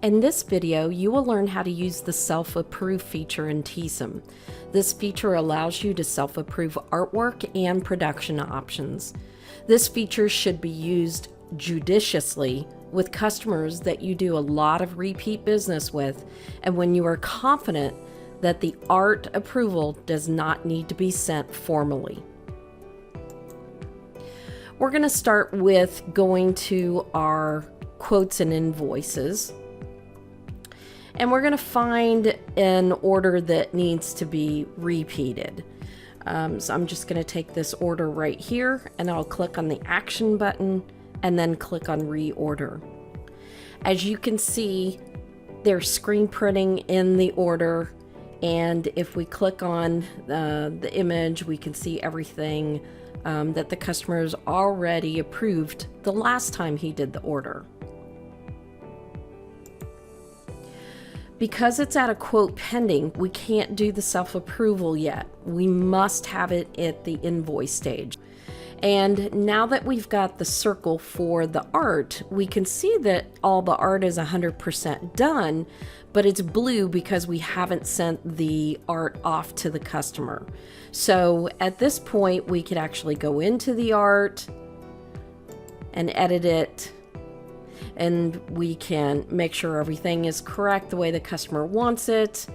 In this video, you will learn how to use the self-approve feature in Teesom. This feature allows you to self-approve artwork and production options. This feature should be used judiciously with customers that you do a lot of repeat business with, and when you are confident that the art approval does not need to be sent formally. We're going to start with going to our quotes and invoices. And we're going to find an order that needs to be repeated. So I'm just going to take this order right here and I'll click on the action button and then click on reorder. As you can see, there's screen printing in the order, and if we click on the image, we can see everything that the customer has already approved the last time he did the order. Because it's at a quote pending, we can't do the self-approval yet. We must have it at the invoice stage. And now that we've got the circle for the art, we can see that all the art is 100% done, but it's blue because we haven't sent the art off to the customer. So at this point, we could actually go into the art and edit it, and we can make sure everything is correct the way the customer wants it.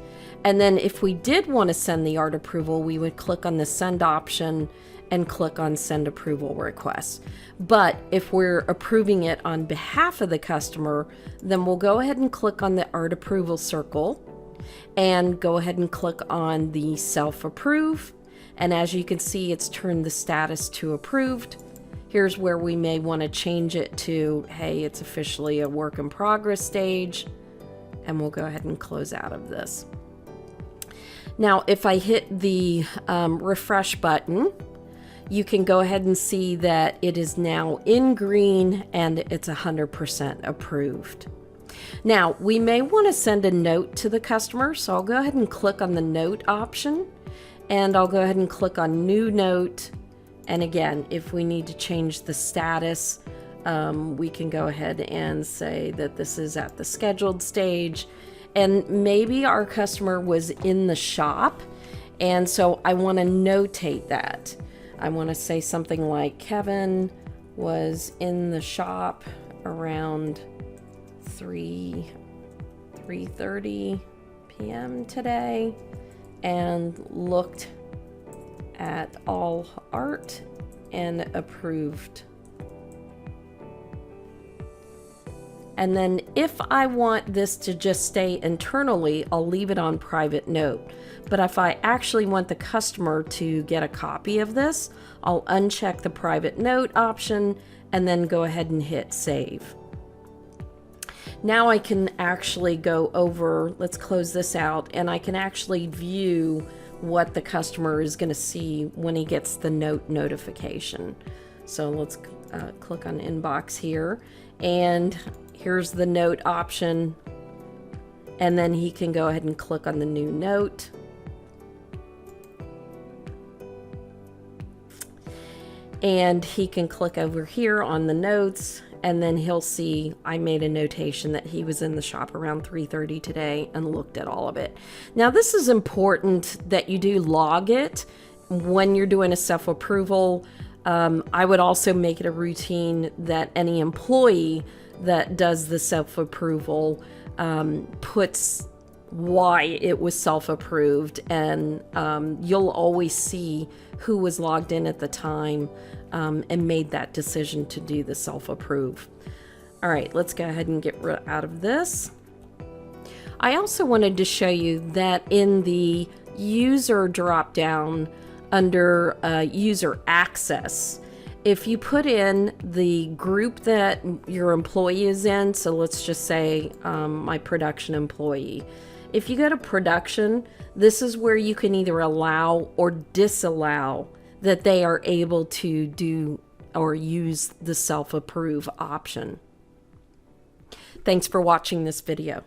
And then if we did want to send the art approval, we would click on the send option and click on send approval request. But if we're approving it on behalf of the customer, then we'll go ahead and click on the art approval circle and go ahead and click on the self-approve. And as you can see, it's turned the status to approved. Here's where we may want to change it to, hey, it's officially a work in progress stage, and we'll go ahead and close out of this. Now, if I hit the refresh button, you can go ahead and see that it is now in green and it's 100% approved. Now, we may want to send a note to the customer, so I'll go ahead and click on the note option, and I'll go ahead and click on new note. And again, if we need to change the status, we can go ahead and say that this is at the scheduled stage. And maybe our customer was in the shop, and so I want to notate that. I want to say something like Kevin was in the shop around 3:30 p.m. today and looked at all art and approved. And then if I want this to just stay internally, I'll leave it on private note. But if I actually want the customer to get a copy of this, I'll uncheck the private note option and then go ahead and hit save. Now I can actually go over, let's close this out, and I can actually view what the customer is going to see when he gets the note notification. So let's click on inbox here, and here's the note option, and then he can go ahead and click on the new note. And he can click over here on the notes, and then he'll see I made a notation that he was in the shop around 3:30 today and looked at all of it. Now, this is important that you do log it when you're doing a self-approval. I would also make it a routine that any employee that does the self-approval puts why it was self-approved, and you'll always see who was logged in at the time and made that decision to do the self-approve. All right, let's go ahead and get out of this. I also wanted to show you that in the user drop-down under user access, if you put in the group that your employee is in, so let's just say my production employee. If you go to production, this is where you can either allow or disallow that they are able to do or use the self-approve option. Thanks for watching this video.